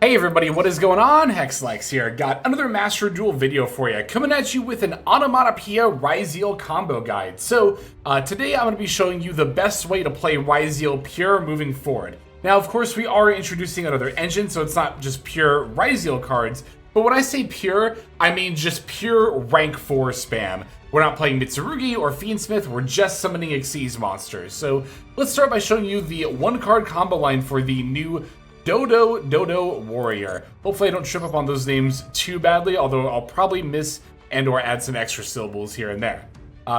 Hey everybody, what is going on? Hexlex here. Got another Master Duel video for you, coming at you with an Onomatapaira Ryzeal combo guide. So, today I'm going to be showing you the best way to play Ryzeal pure moving forward. Now, of course, we are introducing another engine, so it's not just pure Ryzeal cards, but when I say pure, I mean just pure rank 4 spam. We're not playing Mitsurugi or Fiendsmith, we're just summoning Xyz monsters. So, let's start by showing you the one-card combo line for the new Dodododo Warrior. Hopefully I don't trip up on those names too badly, although I'll probably miss and or add some extra syllables here and there.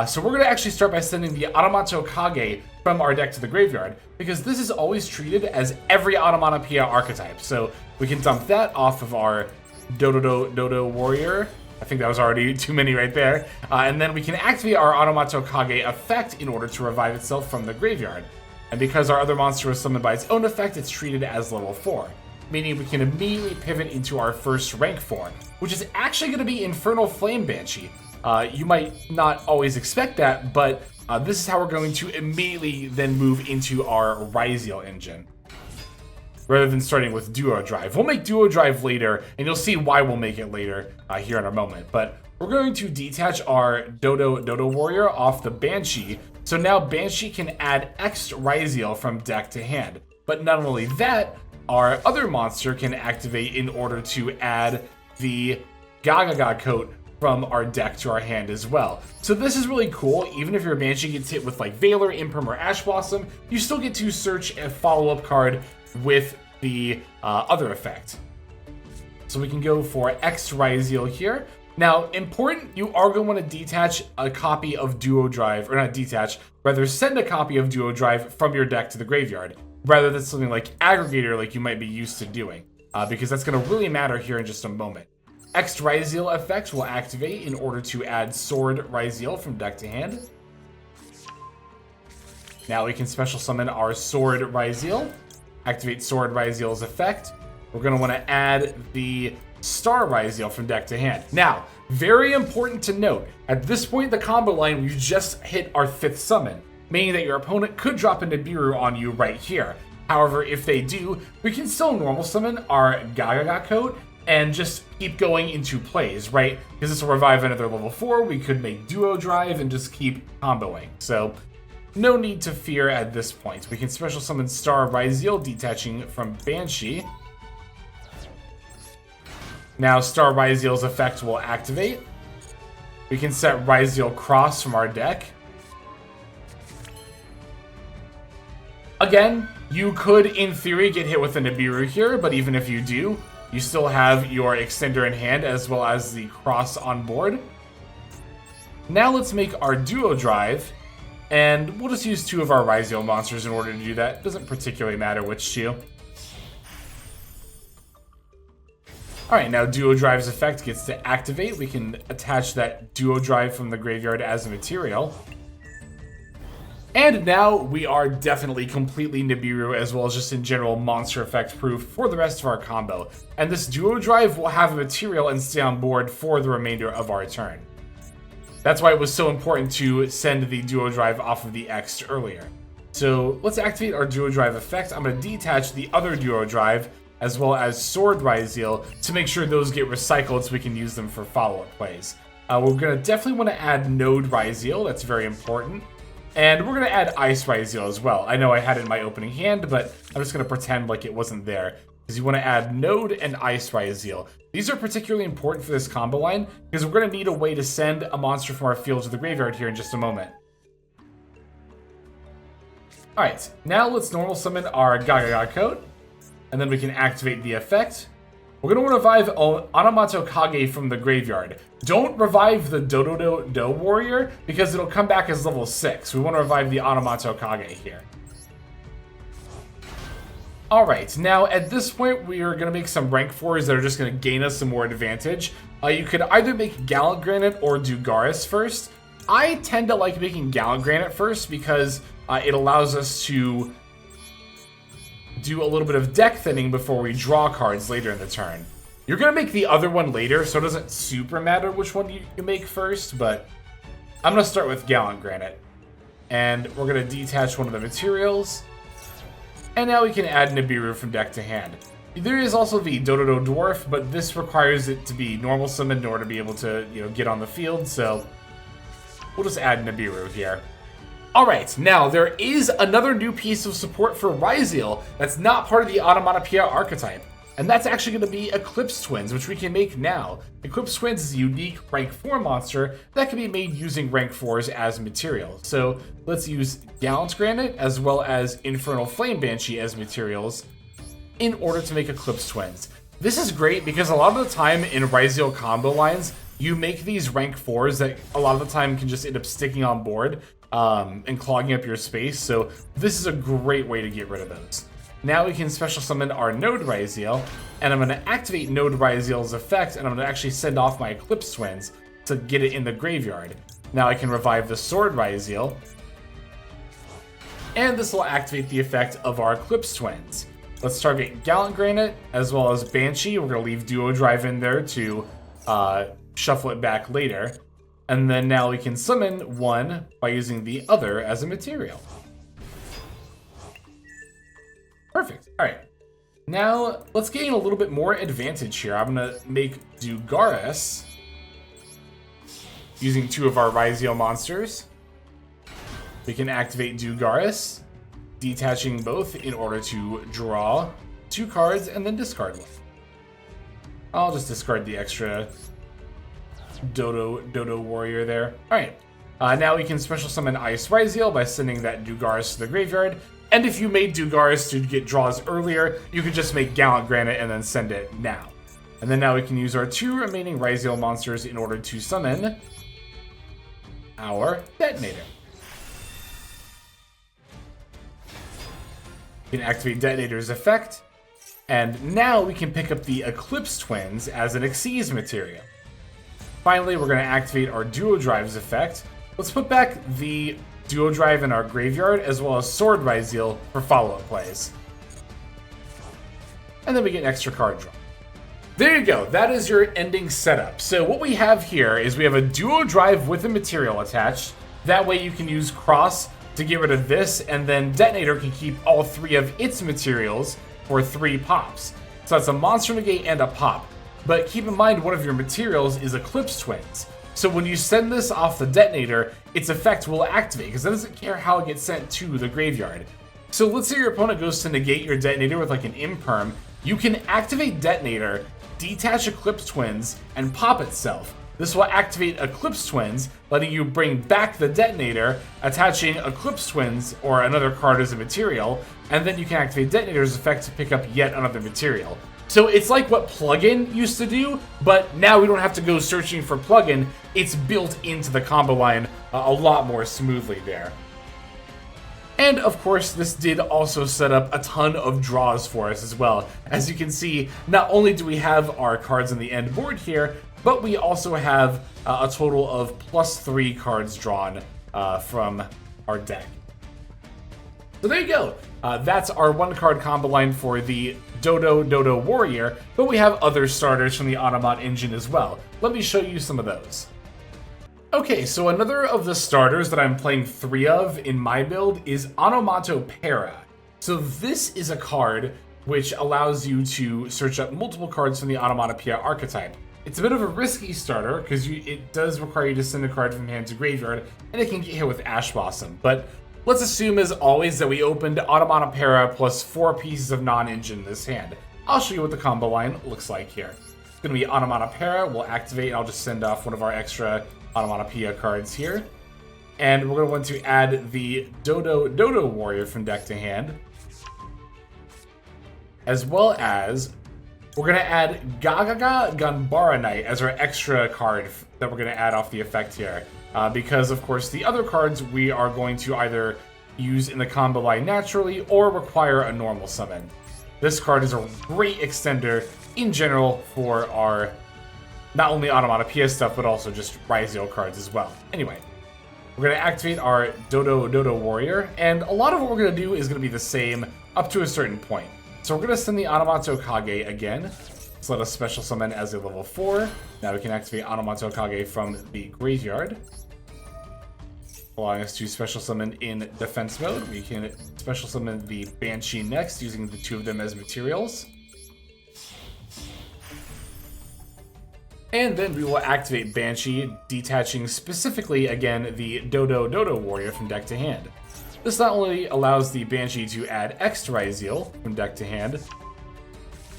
So we're going to actually start by sending the Onomatapaira from our deck to the graveyard, because this is always treated as every Onomatapaira archetype. So we can dump that off of our Dodododo Warrior. I think that was already too many right there. And then we can activate our Onomatapaira effect in order to revive itself from the graveyard. And because our other monster was summoned by its own effect, it's treated as level 4. Meaning we can immediately pivot into our first rank 4, which is actually going to be Infernal Flame Banshee. You might not always expect that, but this is how we're going to immediately then move into our Ryzeal engine, rather than starting with Duo Drive. We'll make Duo Drive later, and you'll see why we'll make it later here in a moment. But we're going to detach our Dodododo Warrior off the Banshee, so now Banshee can add X Ryzeal from deck to hand. But not only that, our other monster can activate in order to add the Gogogo coat from our deck to our hand as well. So this is really cool. Even if your Banshee gets hit with like Valor, Imperm, or Ash Blossom, you still get to search a follow-up card with the other effect. So we can go for X Ryzeal here. Now, important, you are going to want to detach a copy of Duo Drive, or not detach, rather send a copy of Duo Drive from your deck to the graveyard, rather than something like Aggregator like you might be used to doing, because that's going to really matter here in just a moment. X Ryzeal effect will activate in order to add Sword Ryzeal from deck to hand. Now we can special summon our Sword Ryzeal, activate Sword Ryzeal's effect. We're going to want to add the Star Ryzeal from deck to hand. Now, very important to note, at this point in the combo line, we just hit our 5th summon, meaning that your opponent could drop a Nibiru on you right here. However, if they do, we can still normal summon our Gogogo coat and just keep going into plays, right? Because this will revive another level 4, we could make Duo Drive and just keep comboing. So, no need to fear at this point. We can special summon Star Ryzeal detaching from Banshee. Now Star Ryzeal's effect will activate. We can set Ryzeal Cross from our deck. Again, you could, in theory, get hit with a Nibiru here, but even if you do, you still have your Extender in hand as well as the Cross on board. Now let's make our Duo Drive, and we'll just use 2 of our Ryzeal monsters in order to do that. Doesn't particularly matter which 2. Alright, now Duo Drive's effect gets to activate. We can attach that Duo Drive from the graveyard as a material. And now we are definitely completely Nibiru, as well as just in general monster effect proof for the rest of our combo. And this Duo Drive will have a material and stay on board for the remainder of our turn. That's why it was so important to send the Duo Drive off of the X earlier. So let's activate our Duo Drive effect. I'm going to detach the other Duo Drive, as well as Sword Ryzeal, to make sure those get recycled so we can use them for follow-up plays. We're going to definitely want to add Node Ryzeal, that's very important. And we're going to add Ice Ryzeal as well. I know I had it in my opening hand, but I'm just going to pretend like it wasn't there, because you want to add Node and Ice Ryzeal. These are particularly important for this combo line, because we're going to need a way to send a monster from our field to the graveyard here in just a moment. Alright, now let's normal summon our Gogogo coat. And then we can activate the effect. We're going to revive Onomatapaira from the graveyard. Don't revive the Dodododo Warrior, because it'll come back as level 6. We want to revive the Onomatapaira here. Alright, now at this point we are going to make some rank 4s that are just going to gain us some more advantage. You could either make Gallant Granite or Dugaris first. I tend to like making Gallant Granite first, because it allows us to do a little bit of deck thinning before we draw cards later in the turn. You're going to make the other one later, so it doesn't super matter which one you make first, but I'm going to start with Gallant Granite. And we're going to detach one of the materials. And now we can add Nibiru from deck to hand. There is also the Dododo Dwarf, but this requires it to be normal summoned in order to be able to, get on the field, so we'll just add Nibiru here. Alright, now there is another new piece of support for Ryzeal that's not part of the Onomatopoeia archetype, and that's actually going to be Eclipse Twins, which we can make now. Eclipse Twins is a unique rank 4 monster that can be made using rank 4s as material. So let's use Gallant Granite as well as Infernal Flame Banshee as materials in order to make Eclipse Twins. This is great because a lot of the time in Ryzeal combo lines, you make these rank 4s that a lot of the time can just end up sticking on board and clogging up your space, so this is a great way to get rid of those. Now we can special summon our Node Ryzeal, and I'm going to activate Node Ryzeal's effect, and I'm going to actually send off my Eclipse Twins to get it in the graveyard. Now I can revive the Sword Ryzeal, and this will activate the effect of our Eclipse Twins. Let's target Gallant Granite as well as Banshee. We're going to leave Duo Drive in there to shuffle it back later. And then now we can summon one by using the other as a material. Perfect. All right. Now let's gain a little bit more advantage here. I'm going to make Dugaris using 2 of our Ryzeal monsters. We can activate Dugaris, detaching both in order to draw 2 cards and then discard one. I'll just discard the extra Dododo Warrior there. Alright, now we can special summon Ice Ryzeal by sending that Dugaris to the graveyard. And if you made Dugaris to get draws earlier, you could just make Gallant Granite and then send it now. And then now we can use our 2 remaining Ryzeal monsters in order to summon our Detonator. We can activate Detonator's effect, and now we can pick up the Eclipse Twins as an Xyz material. Finally, we're going to activate our Duo Drive's effect. Let's put back the Duo Drive in our graveyard, as well as Sword Ryzeal for follow-up plays. And then we get an extra card draw. There you go, that is your ending setup. So what we have here is we have a Duo Drive with a material attached. That way you can use Cross to get rid of this, and then Detonator can keep all 3 of its materials for 3 pops. So that's a monster negate and a pop. But keep in mind, one of your materials is Eclipse Twins. So when you send this off the Detonator, its effect will activate, because it doesn't care how it gets sent to the graveyard. So let's say your opponent goes to negate your Detonator with like an Imperm. You can activate Detonator, detach Eclipse Twins, and pop itself. This will activate Eclipse Twins, letting you bring back the Detonator, attaching Eclipse Twins or another card as a material, and then you can activate Detonator's effect to pick up yet another material. So it's like what plugin used to do, but now we don't have to go searching for plugin. It's built into the combo line a lot more smoothly there. And of course, this did also set up a ton of draws for us as well. As you can see, not only do we have our cards on the end board here, but we also have a total of +3 cards drawn from our deck. So there you go. That's our 1-card combo line for the Dodododo Warrior, but we have other starters from the Onomat engine as well. Let me show you some of those. Okay, so another of the starters that I'm playing 3 of in my build is Onomatapaira. So this is a card which allows you to search up multiple cards from the Onomatopoeia archetype. It's a bit of a risky starter because it does require you to send a card from hand to graveyard, and it can get hit with Ash Blossom. But let's assume, as always, that we opened Onomatapaira plus 4 pieces of non-engine in this hand. I'll show you what the combo line looks like here. It's going to be Onomatapaira. We'll activate, and I'll just send off one of our extra Onomatopoeia cards here. And we're going to want to add the Dodododo Warrior from deck to hand. As well as, we're going to add Gogogo Goblindburgh as our extra card that we're going to add off the effect here. Because, of course, the other cards we are going to either use in the combo line naturally or require a normal summon. This card is a great extender in general for our not only Onomatopoeia stuff, but also just Ryzeal cards as well. Anyway, we're going to activate our Dodododo Warrior, and a lot of what we're going to do is going to be the same up to a certain point. So we're going to send the Onomatokage again. So let us special summon as a level 4. Now we can activate Onomatokage from the graveyard, allowing us to special summon in defense mode. We can special summon the Banshee next, using the 2 of them as materials. And then we will activate Banshee, detaching specifically, again, the Dodododo Warrior from deck to hand. This not only allows the Banshee to add X to Ryzeal from deck to hand,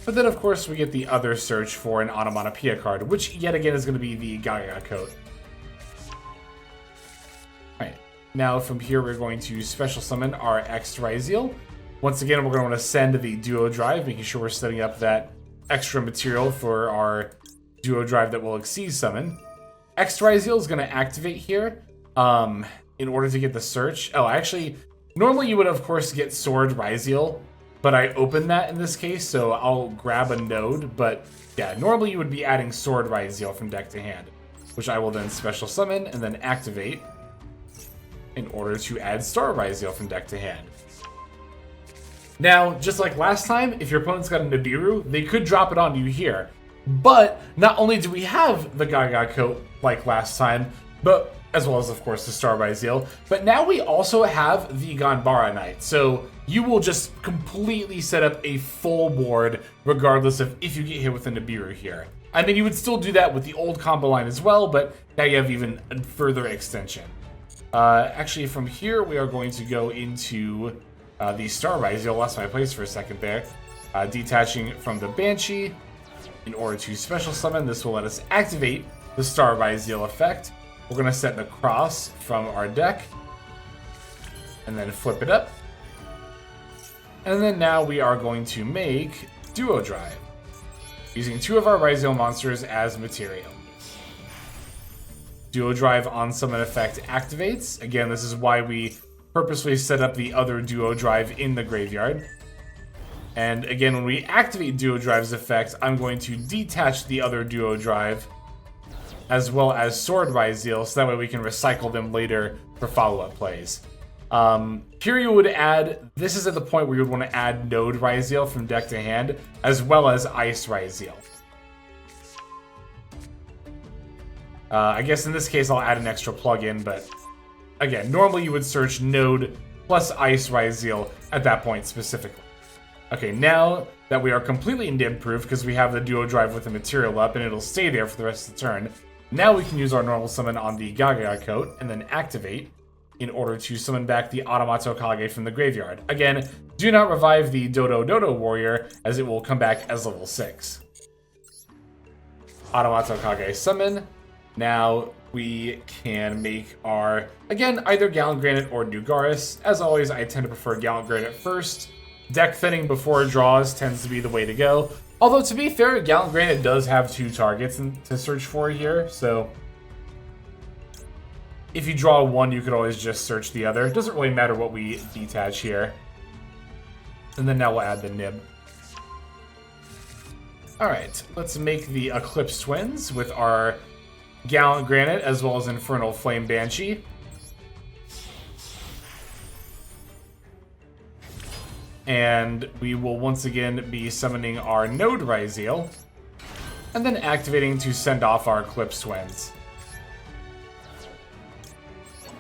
but then of course we get the other search for an Onomatapaira card, which yet again is going to be the Gogogo coat. Alright, now from here we're going to special summon our X to Ryzeal. Once again, we're going to want to send the Duo Drive, making sure we're setting up that extra material for our Duo Drive that will exceed summon. X to Ryzeal is going to activate here in order to get the search. Oh, actually, normally you would of course get Sword Ryzeal, but I opened that in this case, so I'll grab a node. But yeah, normally you would be adding Sword Ryzeal from deck to hand, which I will then special summon and then activate in order to add Star Ryzeal from deck to hand. Now, just like last time, if your opponent's got a Nibiru, they could drop it on you here. But not only do we have the Gogogo coat like last time, but as well as, of course, the Star Ryzeal, but now we also have the Ganbara Knight. So you will just completely set up a full board regardless of if you get hit with a Nibiru here. I mean, you would still do that with the old combo line as well, but now you have even a further extension. Actually, from here, we are going to go into the Star Ryzeal. Lost my place for a second there. Detaching from the Banshee in order to special summon. This will let us activate the Star Ryzeal effect. We're going to set the cross from our deck and then flip it up. And then now we are going to make Duo Drive using 2 of our Ryzeal monsters as material. Duo Drive on summon effect activates. Again, this is why we purposely set up the other Duo Drive in the graveyard. And again, when we activate Duo Drive's effect, I'm going to detach the other Duo Drive as well as Sword Ryzeal, so that way we can recycle them later for follow-up plays. Here you would add, this is at the point where you would want to add Node Ryzeal from deck to hand, as well as Ice Ryzeal. I guess in this case I'll add an extra plugin, but again, normally you would search Node plus Ice Ryzeal at that point specifically. Okay, now that we are completely nib-proof because we have the Duo Drive with the material up and it'll stay there for the rest of the turn, now we can use our normal summon on the Gogogo coat and then activate in order to summon back the Onomatapaira from the graveyard. Again, do not revive the Dodododo Warrior as it will come back as level 6. Onomatapaira summon. Now we can make our, again, either Gallant Granite or Dugaris. As always, I tend to prefer Gallant Granite first. Deck thinning before draws tends to be the way to go. Although, to be fair, Gallant Granite does have 2 targets to search for here, so if you draw one, you could always just search the other. It doesn't really matter what we detach here. And then now we'll add the nib. Alright, let's make the Eclipse Twins with our Gallant Granite as well as Infernal Flame Banshee. And we will once again be summoning our Node Ryzeal, and then activating to send off our Eclipse Twins.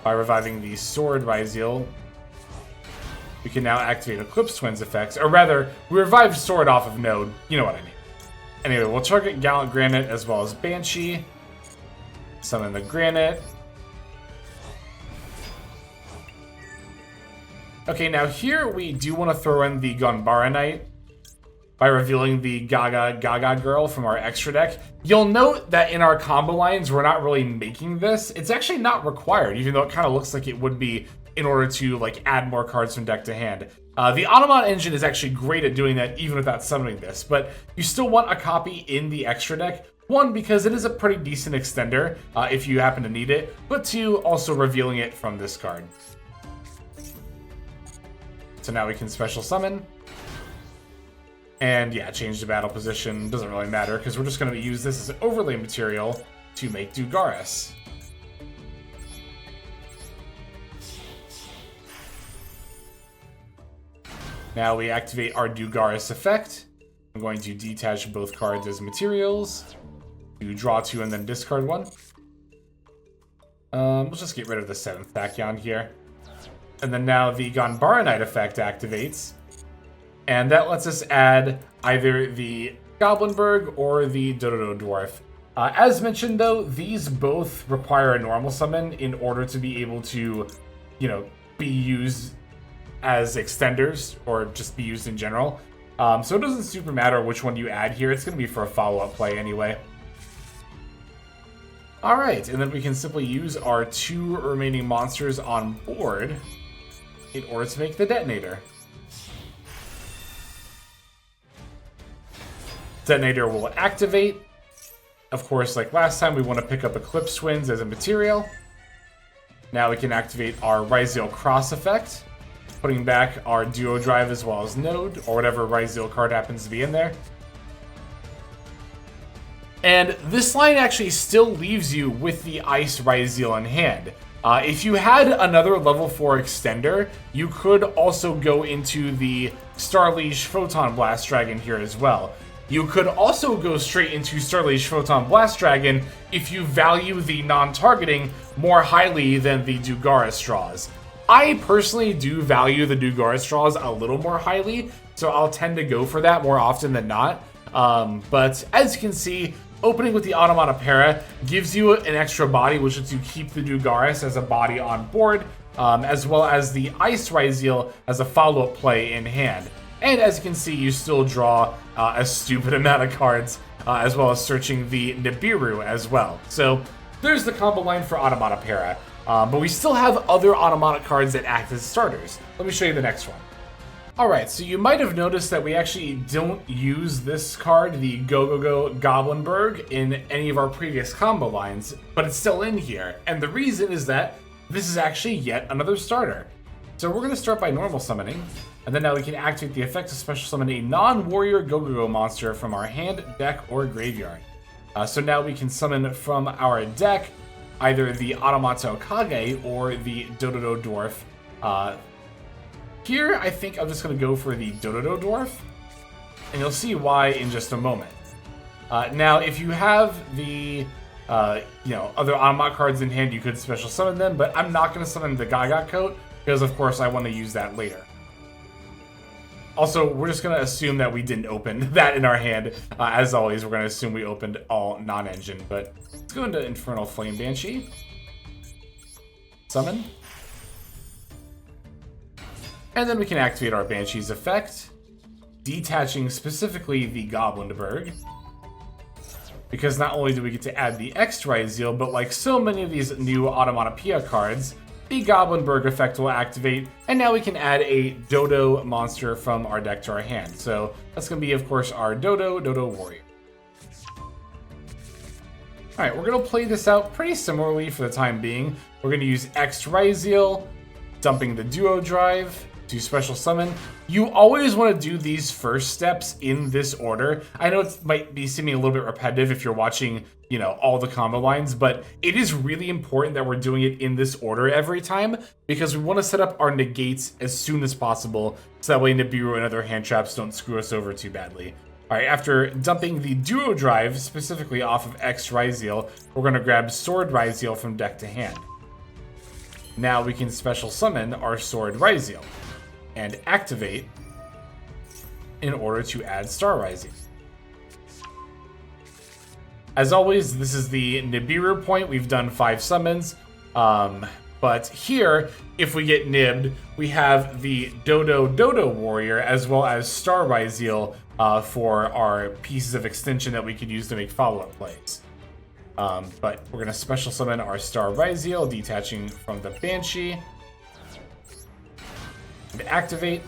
By reviving the Sword Ryzeal, we can now activate Eclipse Twins effects, or rather, we revived Sword off of Node, you know what I mean. Anyway, we'll target Gallant Granite as well as Banshee, summon the Granite. Okay, now here we do want to throw in the Ganbara Knight by revealing the Gaga Girl from our extra deck. You'll note that in our combo lines, we're not really making this. It's actually not required, even though it kind of looks like it would be in order to like add more cards from deck to hand. The Onomat engine is actually great at doing that even without summoning this, but you still want a copy in the extra deck. 1, because it is a pretty decent extender if you happen to need it, but 2, also revealing it from this card. So now we can special summon. And yeah, change the battle position. Doesn't really matter because we're just going to use this as an overlay material to make Dugaris. Now we activate our Dugaris effect. I'm going to detach both cards as materials. To draw 2 and then discard 1. We'll just get rid of the 7th Tachyon here. And then now the Ganbara Knight effect activates. And that lets us add either the Goblindburgh or the Dododo Dwarf. As mentioned, though, these both require a normal summon in order to be able to, be used as extenders or just be used in general. So it doesn't super matter which one you add here. It's going to be for a follow-up play anyway. Alright, and then we can simply use our 2 remaining monsters on board in order to make the detonator. Detonator will activate. Of course, like last time, we want to pick up Eclipse Winds as a material. Now we can activate our Ryzeal Cross effect, putting back our Duo Drive as well as Node, or whatever Ryzeal card happens to be in there. And this line actually still leaves you with the Ice Ryzeal in hand. If you had another level 4 extender, you could also go into the Starliege Photon Blast Dragon here as well. You could also go straight into Starliege Photon Blast Dragon if you value the non-targeting more highly than the Dugara Straws. I personally do value the Dugara Straws a little more highly, so I'll tend to go for that more often than not. But as you can see, opening with the Onomatapaira gives you an extra body, which lets you keep the Dugaris as a body on board, as well as the Ice Ryzeal as a follow-up play in hand. And as you can see, you still draw a stupid amount of cards, as well as searching the Nibiru as well. So there's the combo line for Onomatapaira. But we still have other Onomata cards that act as starters. Let me show you the next one. Alright, so you might have noticed that we actually don't use this card, the Gogogo Goblindburgh, in any of our previous combo lines, but it's still in here. And the reason is that this is actually yet another starter. So we're going to start by normal summoning, and then now we can activate the effect to special summon a non-warrior Gogogo monster from our hand, deck, or graveyard. So now we can summon from our deck either the Onomatapaira or the Dododo Dwarf. Here, I think I'm just going to go for the Dododo Dwarf, and you'll see why in just a moment. Now, if you have the other Onomat cards in hand, you could special summon them, but I'm not going to summon the Gaga Coat, because of course I want to use that later. Also, we're just going to assume that we didn't open that in our hand. As always, we're going to assume we opened all non-engine, but let's go into Infernal Flame Banshee. Summon. And then we can activate our Banshee's effect, detaching specifically the Goblindburgh. Because not only do we get to add the X Ryzeal, but like so many of these new Onomatapaira cards, the Goblindburgh effect will activate, and now we can add a Dodo monster from our deck to our hand. So that's going to be, of course, our Dododo Warrior. Alright, we're going to play this out pretty similarly for the time being. We're going to use X Ryzeal, dumping the Duo Drive to special summon. You always want to do these first steps in this order. I know it might be seeming a little bit repetitive if you're watching, all the combo lines, but it is really important that we're doing it in this order every time, because we want to set up our negates as soon as possible, so that way Nibiru and other hand traps don't screw us over too badly. Alright, after dumping the Duo Drive, specifically off of X Ryzeal, we're going to grab Sword Ryzeal from deck to hand. Now we can special summon our Sword Ryzeal and activate in order to add Star Ryzeal. As always, this is the Nibiru point. We've done 5 summons, but here, if we get nibbed, we have the Dododo Warrior as well as Star Ryzeal for our pieces of extension that we could use to make follow-up plays. But we're going to special summon our Star Ryzeal, detaching from the Banshee. And activate.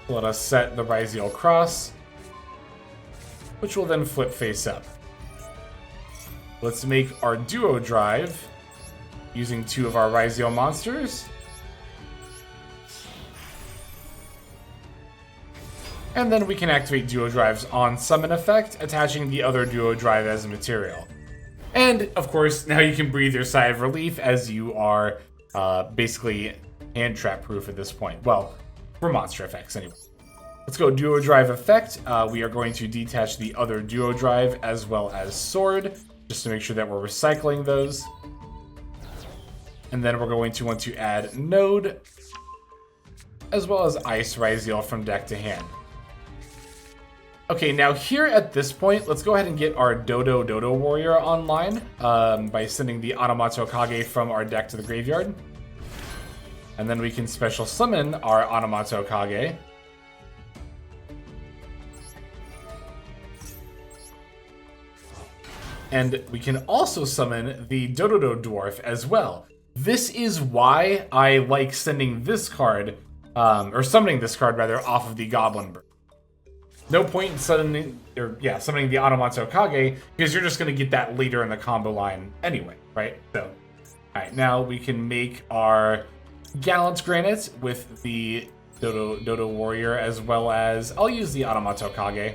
Let us set the Ryzeal Cross, which will then flip face up. Let's make our Duo Drive using 2 of our Ryzeal monsters. And then we can activate Duo Drives on Summon effect, attaching the other Duo Drive as a material. And, of course, now you can breathe your sigh of relief as you are basically hand trap proof at this point. Well, for monster effects anyway. Let's go Duo Drive effect. We are going to detach the other Duo Drive as well as Sword, just to make sure that we're recycling those. And then we're going to want to add Node, as well as Ice Ryzeal from deck to hand. Okay, now here at this point, let's go ahead and get our Dodododo Warrior online by sending the Onomatapaira from our deck to the graveyard. And then we can special summon our Onomatapaira. And we can also summon the Dododo Dwarf as well. This is why I like sending this card, or summoning this card rather, off of the Goblindburgh. No point in summoning the Onomatapaira because you're just going to get that later in the combo line anyway, right? So, alright, now we can make our Gallant Granite with the Dododo Warrior, as well as I'll use the Onomatapaira.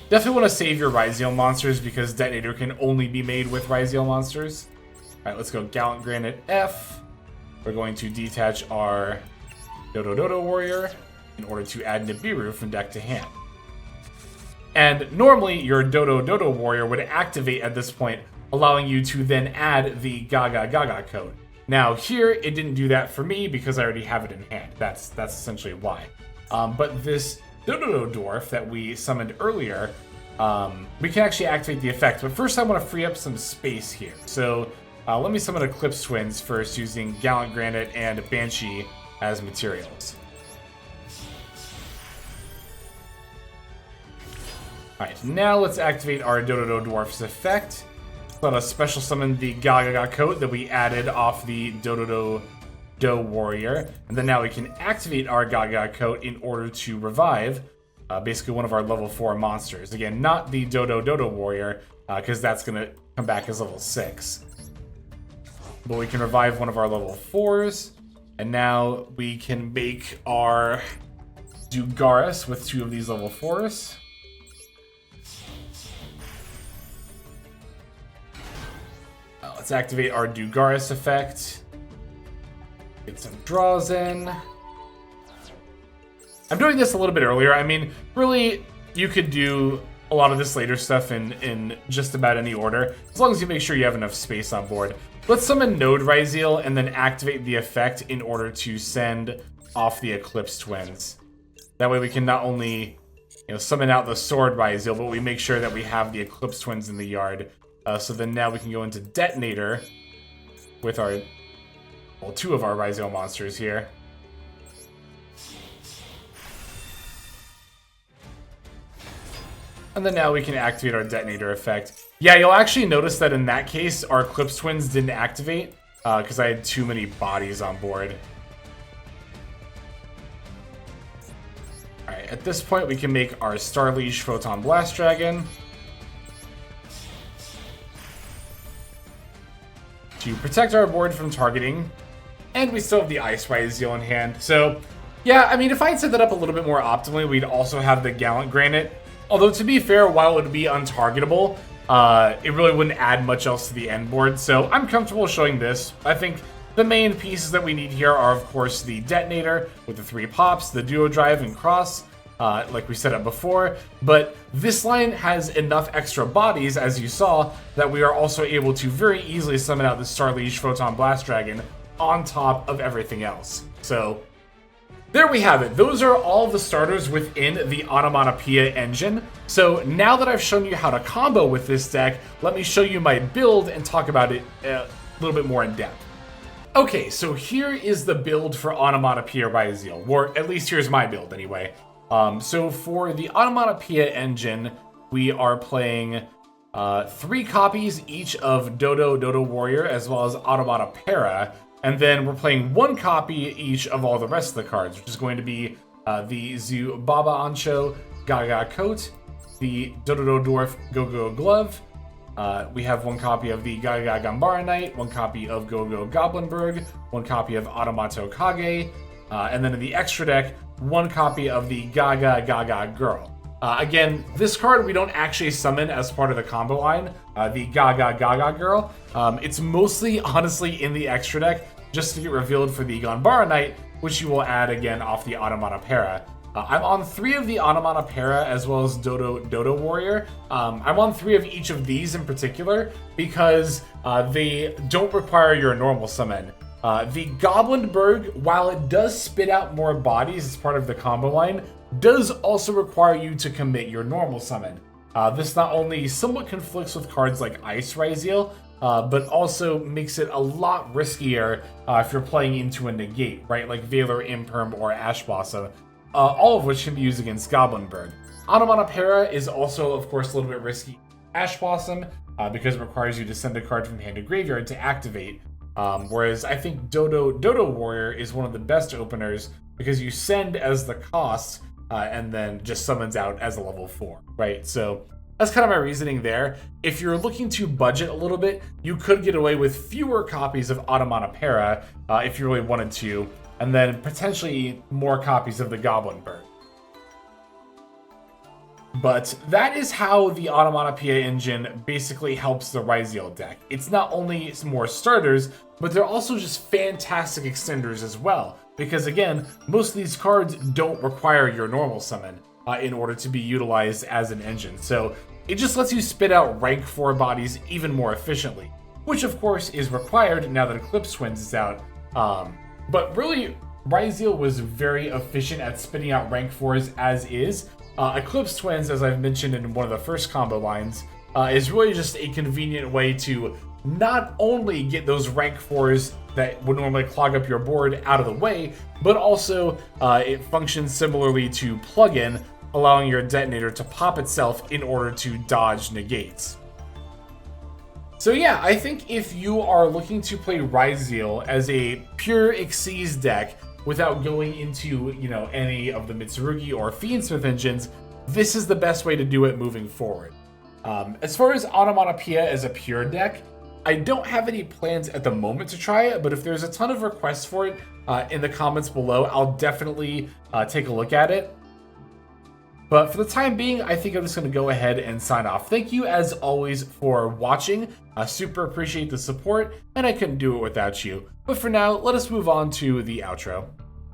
Definitely want to save your Ryzeal monsters because Detonator can only be made with Ryzeal monsters. Alright, let's go Gallant Granite F. We're going to detach our Dodododo Warrior in order to add Nibiru from deck to hand. And normally your Dodododo Warrior would activate at this point, allowing you to then add the Gogogo code. Now here, it didn't do that for me because I already have it in hand. That's essentially why. But this Dododo Dwarf that we summoned earlier, we can actually activate the effect. But first I want to free up some space here. So let me summon Eclipse Twins first using Gallant Granite and Banshee as materials. Alright, now let's activate our Dododo Dwarf's effect. Let us special summon the Gogogo code that we added off the Dododo Warrior. And then now we can activate our Gogogo code in order to revive basically one of our level 4 monsters. Again, not the Dododo Warrior, because that's going to come back as level 6. But we can revive one of our level 4s. And now we can make our Dugaris with 2 of these level 4s. Let's activate our Dugaris effect. Get some draws in. I'm doing this a little bit earlier. I mean, really, you could do a lot of this later stuff in just about any order, as long as you make sure you have enough space on board. Let's summon Onomat Ryzeal and then activate the effect in order to send off the Eclipse Twins. That way we can not only summon out the Sword Ryzeal, but we make sure that we have the Eclipse Twins in the yard. So then now we can go into Detonator with our, well, 2 of our Ryzeal monsters here. And then now we can activate our Detonator effect. Yeah, you'll actually notice that in that case, our Eclipse Twins didn't activate because I had too many bodies on board. Alright, at this point we can make our Starliege Photon Blast Dragon to protect our board from targeting, and we still have the Ice Ryzeal in hand. So, yeah, I mean, if I had set that up a little bit more optimally, we'd also have the Gallant Granite. Although, to be fair, while it would be untargetable, it really wouldn't add much else to the end board. So, I'm comfortable showing this. I think the main pieces that we need here are, of course, the Detonator with the 3 pops, the Duo Drive and Cross, like we set up before, but this line has enough extra bodies, as you saw, that we are also able to very easily summon out the Starliege Photon Blast Dragon on top of everything else. So, there we have it. Those are all the starters within the Onomatapaira engine. So, now that I've shown you how to combo with this deck, let me show you my build and talk about it a little bit more in depth. Okay, so here is the build for Onomatapaira Ryzeal, or at least here's my build anyway. So for the Onomatapaira engine, we are playing 3 copies each of Dodododo Warrior as well as Onomatapaira, and then we're playing 1 copy each of all the rest of the cards, which is going to be the Zubaba Ancho Gaga Coat, the Dododo Dwarf Gogogo Glove. We have 1 copy of the Gaga Gambara Knight, 1 copy of Gogogo Goblindburgh, 1 copy of Onomatapaira, and then in the extra deck, 1 copy of the Gaga Girl. Again, this card we don't actually summon as part of the combo line, the Gaga Girl. It's mostly, honestly, in the extra deck, just to get revealed for the Gambara Knight, which you will add again off the Onomatapaira. I'm on 3 of the Onomatapaira as well as Dododo Warrior. I'm on 3 of each of these in particular because they don't require your normal summon. The Goblindburgh, while it does spit out more bodies as part of the combo line, does also require you to commit your normal summon. This not only somewhat conflicts with cards like Ice Ryzeal, but also makes it a lot riskier if you're playing into a negate, right? Like Valor, Imperm, or Ash Blossom, all of which can be used against Goblindburgh. Onomatapaira is also, of course, a little bit risky. Ash Blossom, because it requires you to send a card from hand to graveyard to activate. Whereas I think Dodododo Warrior is one of the best openers because you send as the cost and then just summons out as a level 4, right? So that's kind of my reasoning there. If you're looking to budget a little bit, you could get away with fewer copies of Onomatapaira if you really wanted to, and then potentially more copies of the Goblindburgh. But that is how the Onomatopoeia engine basically helps the Ryzeal deck. It's not only more starters, but they're also just fantastic extenders as well. Because again, most of these cards don't require your normal summon in order to be utilized as an engine. So it just lets you spit out rank 4 bodies even more efficiently, which of course is required now that Eclipse Twins is out. But really, Ryzeal was very efficient at spitting out rank 4s as is. Eclipse Twins, as I've mentioned in one of the first combo lines, is really just a convenient way to not only get those rank 4s that would normally clog up your board out of the way, but also it functions similarly to plugin, allowing your detonator to pop itself in order to dodge negates. So yeah, I think if you are looking to play Ryzeal as a pure Xyz deck without going into, you know, any of the Mitsurugi or Fiendsmith engines, this is the best way to do it moving forward. As far as Onomatopoeia as a pure deck, I don't have any plans at the moment to try it, but if there's a ton of requests for it in the comments below, I'll definitely take a look at it. But for the time being, I think I'm just going to go ahead and sign off. Thank you, as always, for watching. I super appreciate the support, and I couldn't do it without you. But for now, let us move on to the outro.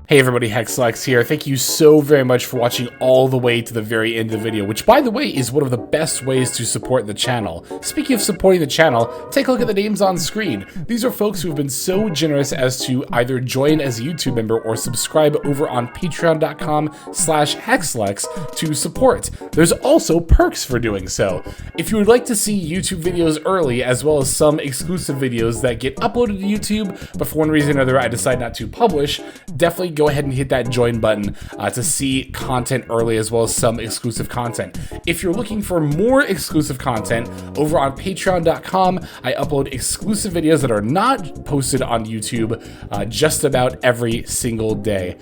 Hey everybody, Hexlex here. Thank you so very much for watching all the way to the very end of the video, which by the way is one of the best ways to support the channel. Speaking of supporting the channel, take a look at the names on screen. These are folks who have been so generous as to either join as a YouTube member or subscribe over on patreon.com/Hexlex to support. There's also perks for doing so. If you would like to see YouTube videos early, as well as some exclusive videos that get uploaded to YouTube, but for one reason or another I decide not to publish, definitely go ahead and hit that join button to see content early, as well as some exclusive content. If you're looking for more exclusive content, over on patreon.com, I upload exclusive videos that are not posted on YouTube just about every single day.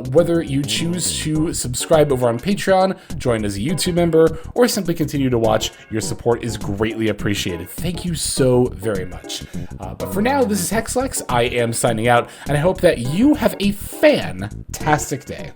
Whether you choose to subscribe over on Patreon, join as a YouTube member, or simply continue to watch, your support is greatly appreciated. Thank you so very much. But for now, this is Hexlex. I am signing out, and I hope that you have a fantastic day.